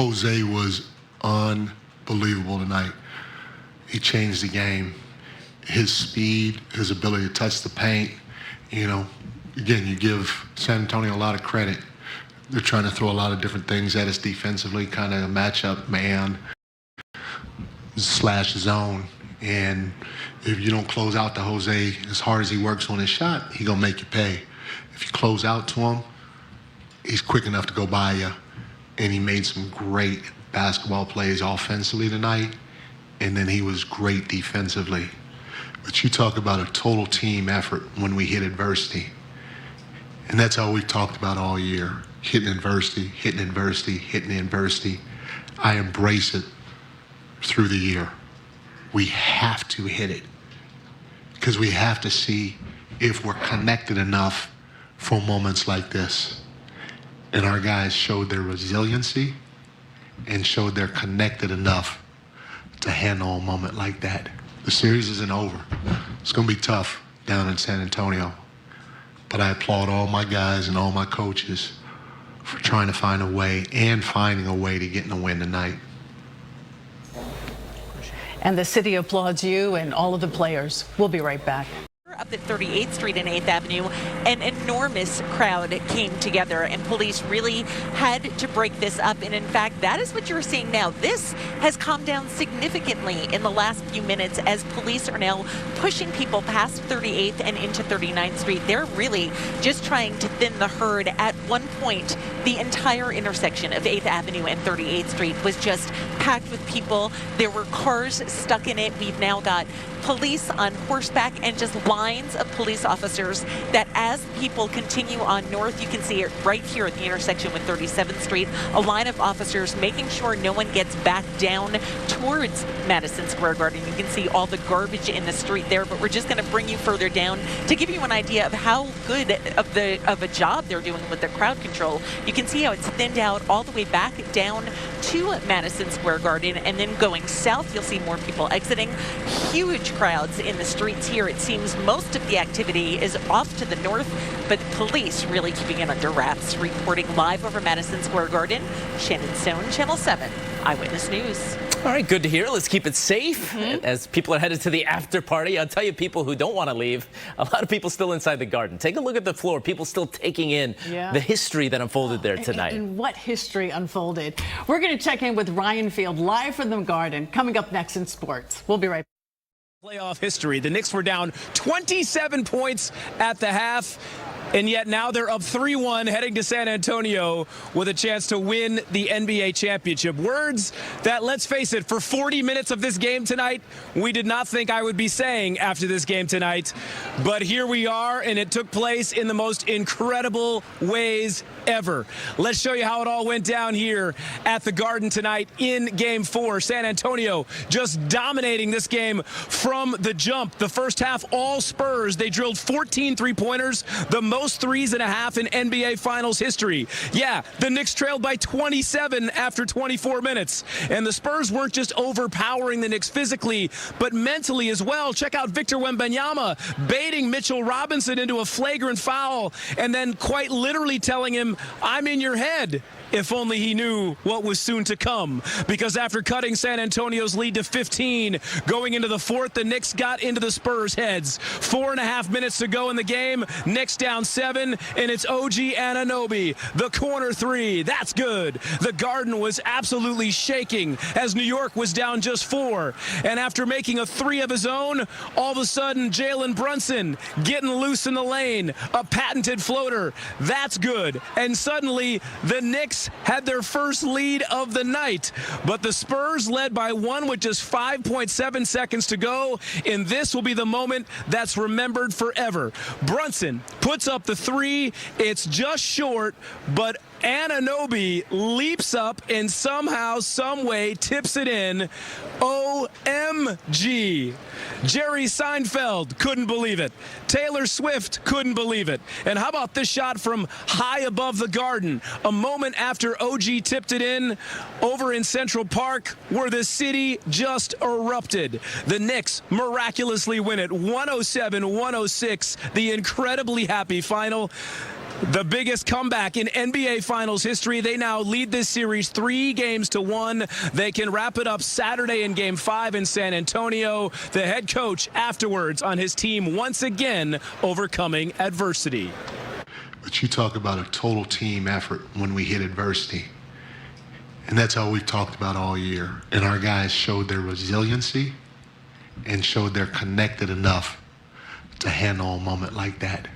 Jose was unbelievable tonight. He changed the game. His speed, his ability to touch the paint, you know, again, you give San Antonio a lot of credit. They're trying to throw a lot of different things at us defensively, kind of a matchup man / zone. And if you don't close out to Jose as hard as he works on his shot, he's going to make you pay. If you close out to him, he's quick enough to go by you. And he made some great basketball plays offensively tonight, and then he was great defensively. But you talk about a total team effort when we hit adversity. And that's all we've talked about all year. Hitting adversity, hitting adversity, hitting adversity. I embrace it through the year. We have to hit it because we have to see if we're connected enough for moments like this. And our guys showed their resiliency and showed they're connected enough to handle a moment like that. The series isn't over. It's going to be tough down in San Antonio. But I applaud all my guys and all my coaches for trying to find a way and finding a way to get in a win tonight. And the city applauds you and all of the players. We'll be right back. Up at 38th Street and 8th Avenue, an enormous crowd came together and police really had to break this up. And in fact, that is what you're seeing now. This has calmed down significantly in the last few minutes as police are now pushing people past 38th and into 39th Street. They're really just trying to thin the herd. At one point, the entire intersection of 8th Avenue and 38th Street was just packed with people. There were cars stuck in it. We've now got police on horseback and just lines of police officers that as people continue on north, you can see it right here at the intersection with 37th Street, a line of officers making sure no one gets back down towards Madison Square Garden. You can see all the garbage in the street there, but we're just going to bring you further down to give you an idea of how good of a job they're doing with the crowd control. You can see how it's thinned out all the way back down to Madison Square Garden, and then going south, you'll see more people exiting. Huge crowds in the streets here. It seems most of the activity is off to the north, but police really keeping it under wraps. Reporting live over Madison Square Garden, Shannon Stone, Channel 7 Eyewitness News. All right, good to hear. Let's keep it safe as people are headed to the after party. I'll tell you, people who don't want to leave, a lot of people still inside the garden. Take a look at the floor. People still taking in the history that unfolded there tonight. And what history unfolded. We're going to check in with Ryan Field live from the garden coming up next in sports. We'll be right back. Playoff history. The Knicks were down 27 points at the half, and yet now they're up 3-1 heading to San Antonio with a chance to win the NBA championship. Words that, let's face it, for 40 minutes of this game tonight, we did not think I would be saying after this game tonight. But here we are, and it took place in the most incredible ways ever. Let's show you how it all went down here at the Garden tonight in Game 4. San Antonio just dominating this game from the jump. The first half, all Spurs. They drilled 14 three-pointers, the most threes and a half in NBA Finals history. Yeah, the Knicks trailed by 27 after 24 minutes. And the Spurs weren't just overpowering the Knicks physically, but mentally as well. Check out Victor Wembanyama baiting Mitchell Robinson into a flagrant foul and then quite literally telling him, "I'm in your head." If only he knew what was soon to come. Because after cutting San Antonio's lead to 15, going into the fourth, the Knicks got into the Spurs' heads. 4.5 minutes to go in the game. Knicks down 7, and it's OG Anunoby. The corner three. That's good. The Garden was absolutely shaking as New York was down just 4. And after making a 3 of his own, all of a sudden, Jalen Brunson getting loose in the lane. A patented floater. That's good. And suddenly, the Knicks had their first lead of the night, but the Spurs led by 1 with just 5.7 seconds to go, and this will be the moment that's remembered forever. Brunson puts up the 3. It's just short, but Anunoby leaps up and somehow, some way tips it in. OMG. Jerry Seinfeld couldn't believe it. Taylor Swift couldn't believe it. And how about this shot from high above the Garden? A moment after OG tipped it in over in Central Park, where the city just erupted. The Knicks miraculously win it 107-106, the incredibly happy final. The biggest comeback in NBA Finals history. They now lead this series 3-1. They can wrap it up Saturday in Game 5 in San Antonio. The head coach afterwards on his team once again overcoming adversity. But you talk about a total team effort when we hit adversity. And that's all we've talked about all year. And our guys showed their resiliency and showed they're connected enough to handle a moment like that.